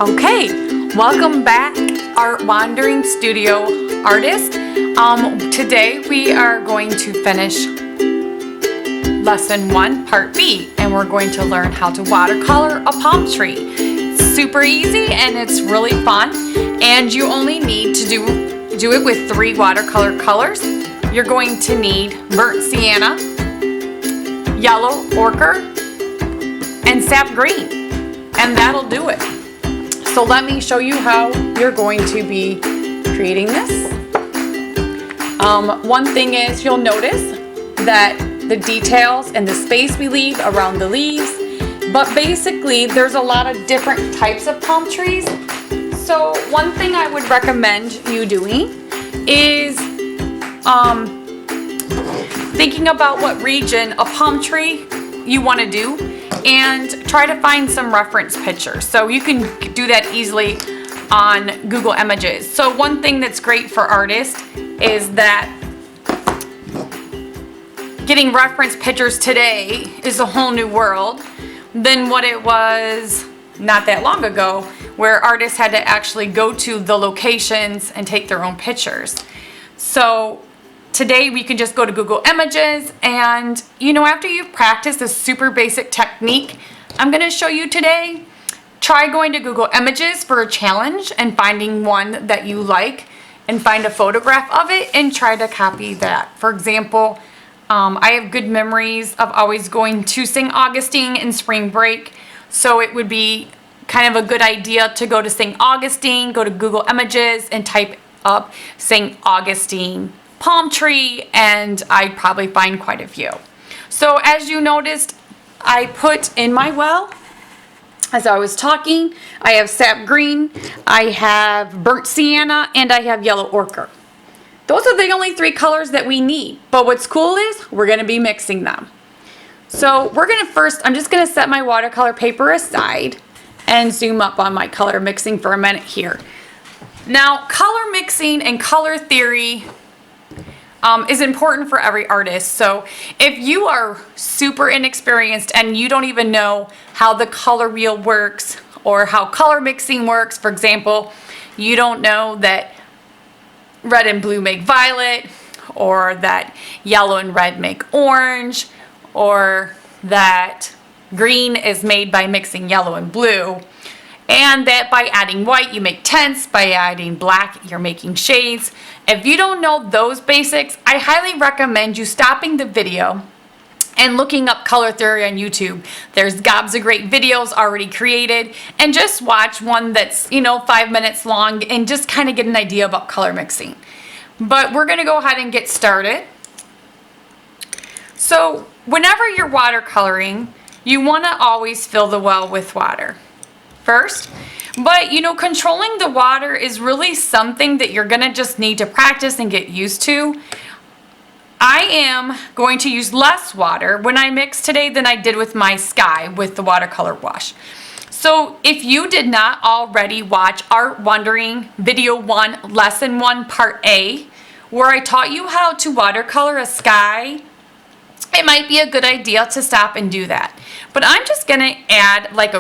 Okay, welcome back, Art Wandering Studio artist. Today we are going to finish lesson 1, part B, and we're going to learn how to watercolor a palm tree. It's super easy and it's really fun, and you only need to do it with 3 watercolor colors. You're going to need burnt sienna, yellow ochre, and sap green, and that'll do it. So let me show you how you're going to be creating this. One thing is, you'll notice that the details and the space we leave around the leaves, but basically there's a lot of different types of palm trees. So one thing I would recommend you doing is thinking about what region a palm tree you want to do, and try to find some reference pictures. So you can do that easily on Google Images. So one thing that's great for artists is that getting reference pictures today is a whole new world than what it was not that long ago, where artists had to actually go to the locations and take their own pictures. So today we can just go to Google Images, and after you've practiced this super basic technique I'm going to show you today, try going to Google Images for a challenge and finding one that you like and find a photograph of it and try to copy that. For example, I have good memories of always going to St. Augustine in spring break, so it would be kind of a good idea to go to St. Augustine, go to Google Images and type up St. Augustine palm tree, and I'd probably find quite a few. So as you noticed, I put in my well, as I was talking, I have sap green, I have burnt sienna, and I have yellow ochre. Those are the only 3 colors that we need, but what's cool is we're going to be mixing them. So we're going to first, I'm just going to set my watercolor paper aside and zoom up on my color mixing for a minute here. Now, color mixing and color theory is important for every artist. So if you are super inexperienced and you don't even know how the color wheel works or how color mixing works, for example, you don't know that red and blue make violet, or that yellow and red make orange, or that green is made by mixing yellow and blue, and that by adding white you make tints, by adding black you're making shades. If you don't know those basics, I highly recommend you stopping the video and looking up color theory on YouTube. There's gobs of great videos already created, and just watch one that's 5 minutes long and just kind of get an idea about color mixing. But we're going to go ahead and get started. So whenever you're watercoloring, you want to always fill the well with water first. But controlling the water is really something that you're gonna just need to practice and get used to. I am going to use less water when I mix today than I did with my sky with the watercolor wash. So if you did not already watch Art Wandering Video 1, Lesson 1, Part A, where I taught you how to watercolor a sky, it might be a good idea to stop and do that. But I'm just gonna add like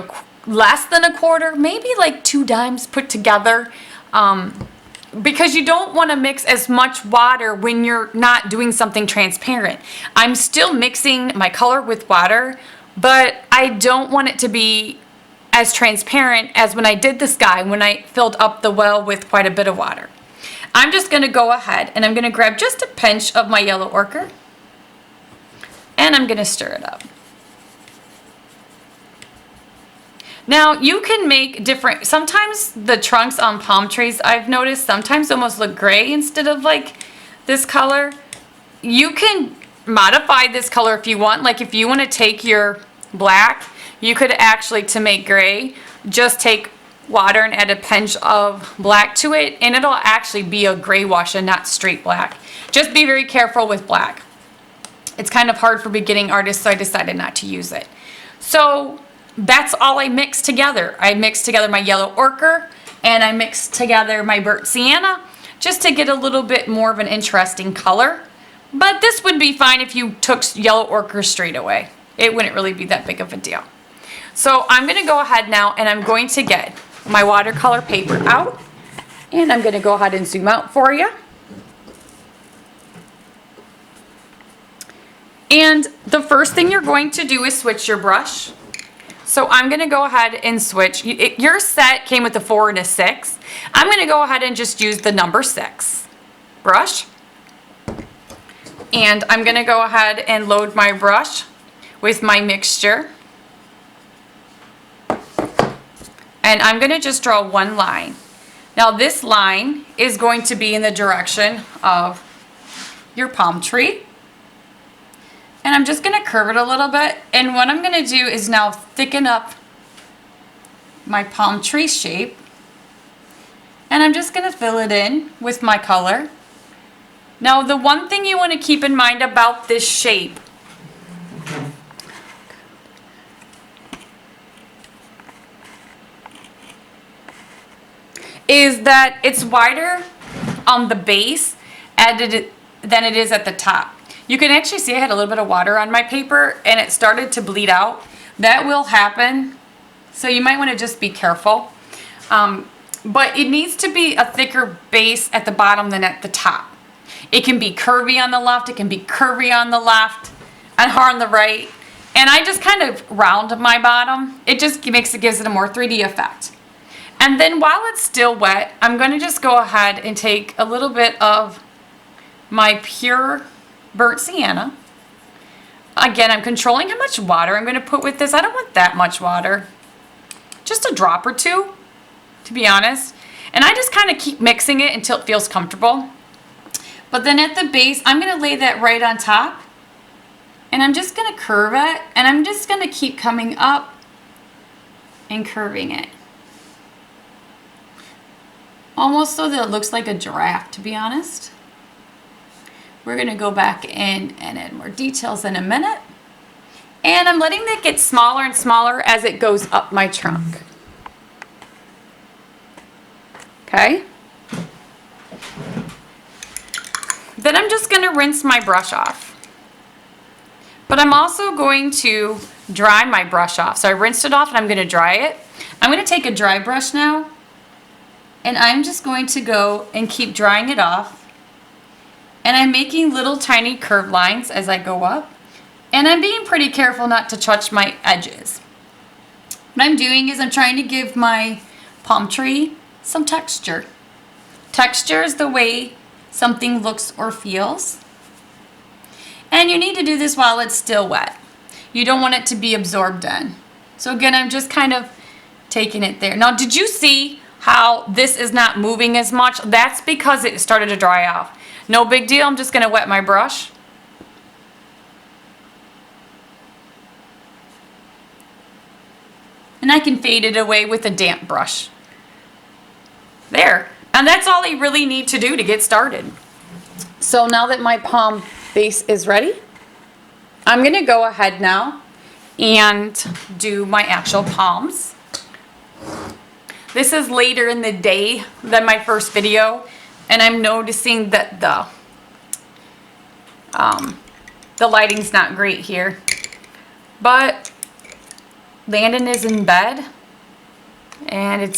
less than a quarter, maybe like 2 dimes put together, because you don't want to mix as much water when you're not doing something transparent. I'm still mixing my color with water, but I don't want it to be as transparent as when I did the sky, when I filled up the well with quite a bit of water. I'm just going to go ahead and I'm going to grab just a pinch of my yellow ochre, and I'm going to stir it up. Now you can make different, sometimes the trunks on palm trees, I've noticed, sometimes almost look gray instead of like this color. You can modify this color if you want. Like if you want to take your black, you could actually, to make gray, just take water and add a pinch of black to it, and it'll actually be a gray wash and not straight black. Just be very careful with black. It's kind of hard for beginning artists, so I decided not to use it. So that's all I mixed together. I mixed together my yellow ochre and I mixed together my burnt sienna just to get a little bit more of an interesting color. But this would be fine if you took yellow ochre straight away. It wouldn't really be that big of a deal. So I'm going to go ahead now and I'm going to get my watercolor paper out, and I'm going to go ahead and zoom out for you. And the first thing you're going to do is switch your brush. So I'm going to go ahead and switch. Your set came with a 4 and a 6. I'm going to go ahead and just use the number 6 brush. And I'm going to go ahead and load my brush with my mixture. And I'm going to just draw one line. Now this line is going to be in the direction of your palm tree. And I'm just going to curve it a little bit. And what I'm going to do is now thicken up my palm tree shape. And I'm just going to fill it in with my color. Now the one thing you want to keep in mind about this shape is that it's wider on the base than it is at the top. You can actually see I had a little bit of water on my paper and it started to bleed out. That will happen, so you might want to just be careful. But it needs to be a thicker base at the bottom than at the top. It can be curvy on the left, it can be curvy on the left, and hard on the right. And I just kind of round my bottom. It just gives it a more 3D effect. And then while it's still wet, I'm going to just go ahead and take a little bit of my pure burnt sienna. Again, I'm controlling how much water I'm going to put with this. I don't want that much water. Just a drop or two, to be honest. And I just kind of keep mixing it until it feels comfortable. But then at the base, I'm going to lay that right on top. And I'm just going to curve it. And I'm just going to keep coming up and curving it. Almost so that it looks like a giraffe, to be honest. We're going to go back in and add more details in a minute. And I'm letting it get smaller and smaller as it goes up my trunk. Okay. Then I'm just going to rinse my brush off. But I'm also going to dry my brush off. So I rinsed it off and I'm going to dry it. I'm going to take a dry brush now. And I'm just going to go and keep drying it off. And I'm making little tiny curved lines as I go up. And I'm being pretty careful not to touch my edges. What I'm doing is I'm trying to give my palm tree some texture. Texture is the way something looks or feels. And you need to do this while it's still wet. You don't want it to be absorbed in. So again, I'm just kind of taking it there. Now, did you see how this is not moving as much? That's because it started to dry off. No big deal, I'm just going to wet my brush. And I can fade it away with a damp brush. There. And that's all I really need to do to get started. So now that my palm base is ready, I'm going to go ahead now and do my actual palms. This is later in the day than my first video. And I'm noticing that the lighting's not great here. But Landon is in bed. And it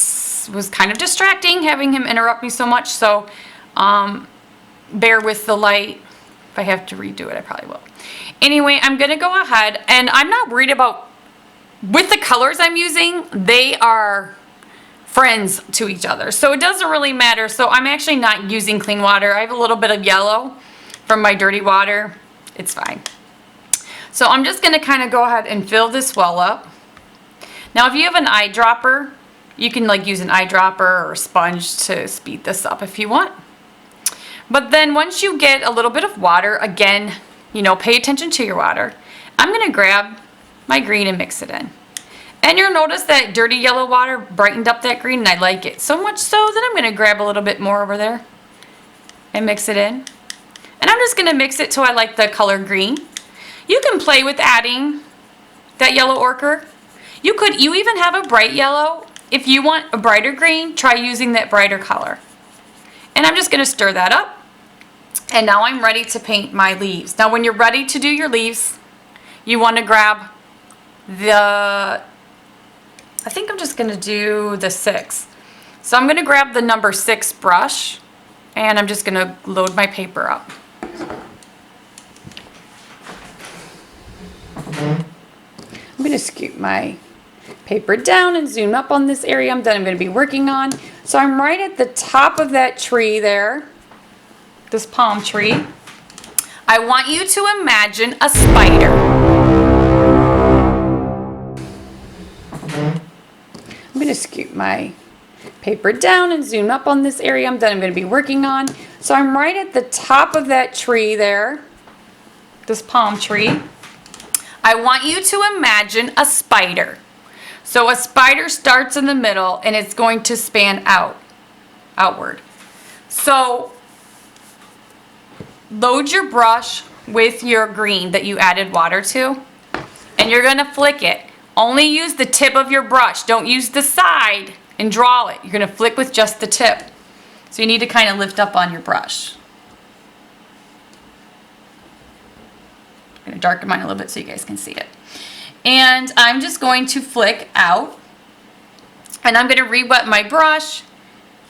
was kind of distracting having him interrupt me so much. So bear with the light. If I have to redo it, I probably will. Anyway, I'm going to go ahead. And I'm not worried about, with the colors I'm using, they are friends to each other, so it doesn't really matter. So I'm actually not using clean water. I have a little bit of yellow from my dirty water. It's fine. So I'm just going to kind of go ahead and fill this well up. Now if you have an eyedropper, you can like use an eyedropper or a sponge to speed this up if you want. But then once you get a little bit of water, again, you know, pay attention to your water. I'm going to grab my green and mix it in. And you'll notice that dirty yellow water brightened up that green, and I like it so much so that I'm going to grab a little bit more over there and mix it in. And I'm just going to mix it till I like the color green. You can play with adding that yellow ochre. You even have a bright yellow. If you want a brighter green, try using that brighter color. And I'm just going to stir that up. And now I'm ready to paint my leaves. Now when you're ready to do your leaves, you want to grab the I think I'm just gonna do the 6. So I'm gonna grab the number 6 brush and I'm just gonna load my paper up. I'm gonna scoot my paper down and zoom up on this area that I'm gonna be working on. So I'm right at the top of that tree there, this palm tree. I want you to imagine a spider. I'm gonna scoot my paper down and zoom up on this area that I'm gonna be working on. So I'm right at the top of that tree there, this palm tree. I want you to imagine a spider. So a spider starts in the middle and it's going to span outward. So load your brush with your green that you added water to, and you're gonna flick it. Only use the tip of your brush. Don't use the side and draw it. You're gonna flick with just the tip. So you need to kind of lift up on your brush. I'm gonna darken mine a little bit so you guys can see it. And I'm just going to flick out, and I'm gonna re-wet my brush,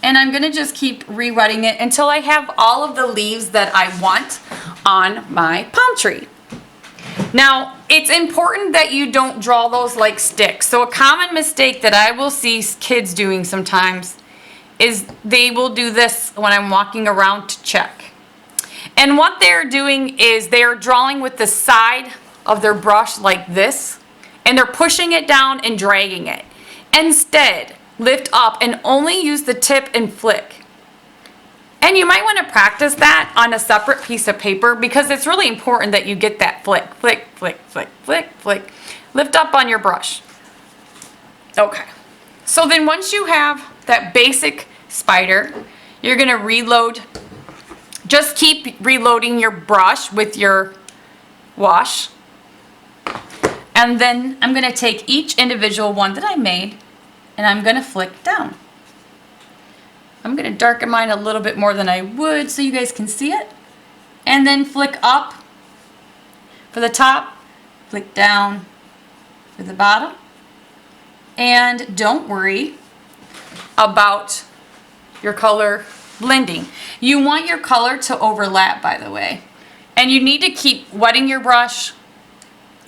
and I'm gonna just keep re-wetting it until I have all of the leaves that I want on my palm tree. Now, it's important that you don't draw those like sticks. So a common mistake that I will see kids doing sometimes is they will do this when I'm walking around to check. And what they're doing is they're drawing with the side of their brush like this, and they're pushing it down and dragging it. Instead, lift up and only use the tip and flick. And you might want to practice that on a separate piece of paper because it's really important that you get that flick, flick, flick, flick, flick, flick. Lift up on your brush. Okay. So then once you have that basic spider, you're going to reload. Just keep reloading your brush with your wash. And then I'm going to take each individual one that I made and I'm going to flick down. I'm going to darken mine a little bit more than I would so you guys can see it. And then flick up for the top, flick down for the bottom. And don't worry about your color blending. You want your color to overlap, by the way. And you need to keep wetting your brush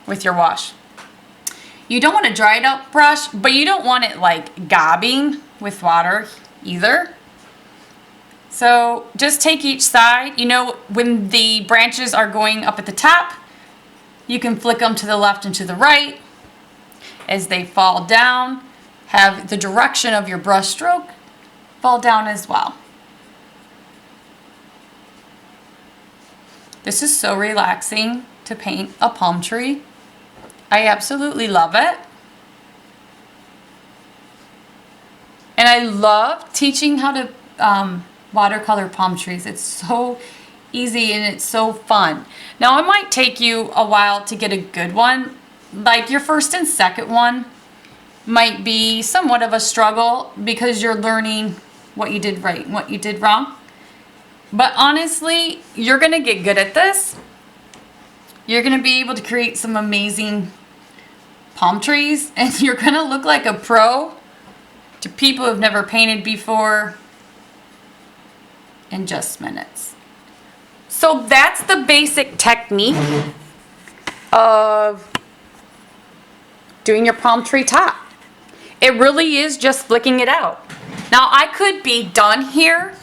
with your wash. You don't want a dried up brush, but you don't want it like gobbing with water either. So just take each side. You know, when the branches are going up at the top, you can flick them to the left and to the right. As they fall down, have the direction of your brush stroke fall down as well. This is so relaxing to paint a palm tree. I absolutely love it. And I love teaching how to watercolor palm trees. It's so easy and it's so fun. Now it might take you a while to get a good one. Like your first and second one might be somewhat of a struggle because you're learning what you did right and what you did wrong. But honestly, you're gonna get good at this. You're gonna be able to create some amazing palm trees and you're gonna look like a pro to people who've never painted before in just minutes. So that's the basic technique of doing your palm tree top. It really is just flicking it out. Now I could be done here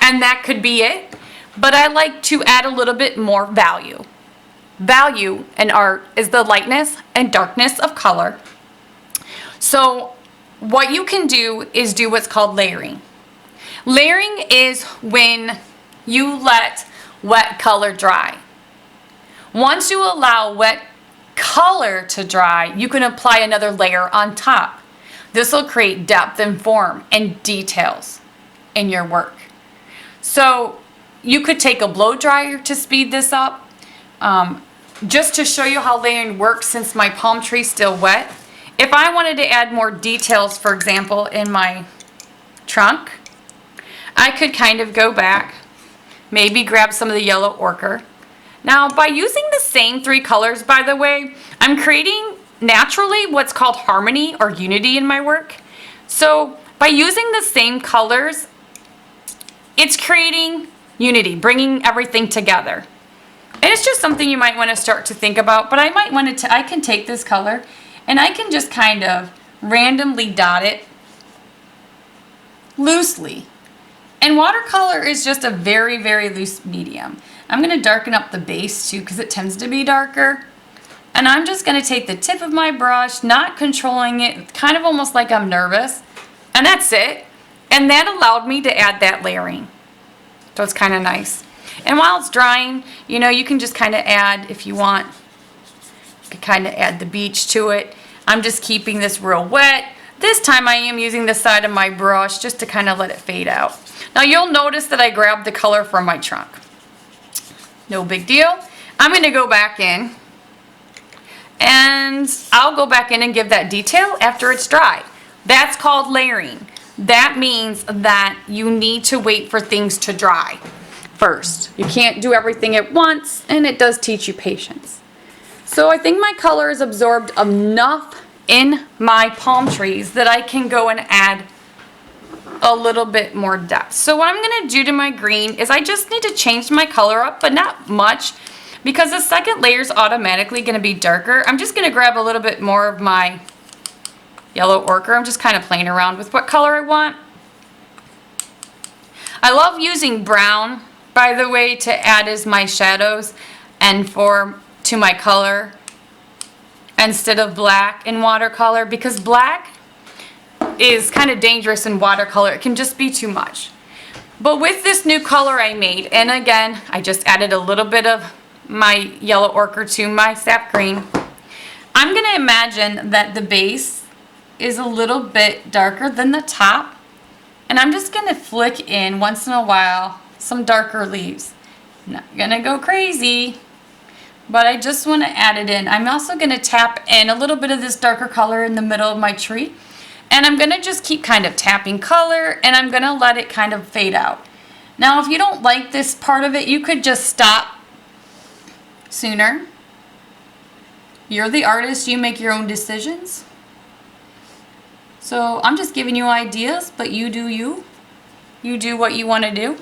and that could be it, but I like to add a little bit more value. Value in art is the lightness and darkness of color. So what you can do is do what's called layering. Layering is when you let wet color dry. Once you allow wet color to dry, you can apply another layer on top. This will create depth and form and details in your work. So you could take a blow dryer to speed this up. Just to show you how layering works, since my palm tree is still wet, if I wanted to add more details, for example, in my trunk, I could kind of go back, maybe grab some of the yellow ochre. Now, by using the same 3 colors, by the way, I'm creating naturally what's called harmony or unity in my work. So by using the same colors, it's creating unity, bringing everything together. And it's just something you might want to start to think about, but I might want to, I can take this color and I can just kind of randomly dot it loosely. And watercolor is just a very, very loose medium. I'm going to darken up the base too because it tends to be darker. And I'm just going to take the tip of my brush, not controlling it, kind of almost like I'm nervous. And that's it. And that allowed me to add that layering. So it's kind of nice. And while it's drying, you know, you can just kind of add, if you want, you can kind of add the beach to it. I'm just keeping this real wet. This time I am using the side of my brush just to kind of let it fade out. Now you'll notice that I grabbed the color from my trunk. No big deal. I'm going to go back in and I'll go back in and give that detail after it's dry. That's called layering. That means that you need to wait for things to dry first. You can't do everything at once, and it does teach you patience. So I think my color is absorbed enough in my palm trees that I can go and add a little bit more depth. So what I'm going to do to my green is I just need to change my color up, but not much, because the second layer is automatically going to be darker. I'm just going to grab a little bit more of my yellow ochre. I'm just kind of playing around with what color I want. I love using brown, by the way, to add as my shadows and to my color instead of black in watercolor, because black is kind of dangerous in watercolor. It can just be too much. But with this new color I made, and again, I just added a little bit of my yellow ochre to my sap green, I'm going to imagine that the base is a little bit darker than the top, and I'm just going to flick in once in a while some darker leaves. Not going to go crazy, but I just want to add it in. I'm also going to tap in a little bit of this darker color in the middle of my tree, and I'm going to just keep kind of tapping color, and I'm going to let it kind of fade out. Now if you don't like this part of it, you could just stop sooner. You're the artist, you make your own decisions. So I'm just giving you ideas, but you do you. You do what you want to do.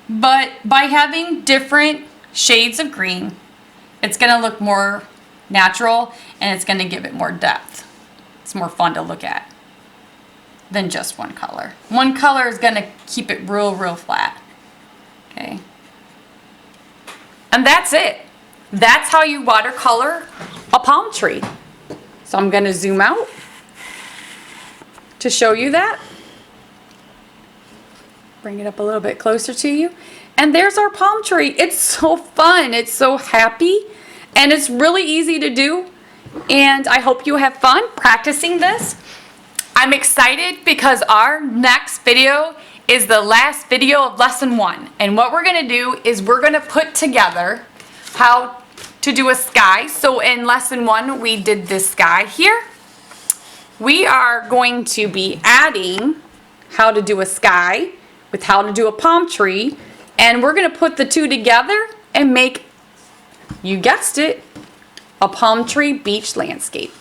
But by having different shades of green, it's going to look more natural and it's going to give it more depth. It's more fun to look at than just one color. One color is going to keep it real, real flat. Okay. And that's it. That's how you watercolor a palm tree. So I'm going to zoom out to show you that. Bring it up a little bit closer to you. And there's our palm tree. It's so fun. It's so happy. And it's really easy to do. And I hope you have fun practicing this. I'm excited because our next video is the last video of lesson 1. And what we're going to do is we're going to put together how to do a sky. So in lesson 1, we did this sky here. We are going to be adding how to do a sky with how to do a palm tree, and we're going to put the two together and make, you guessed it, a palm tree beach landscape.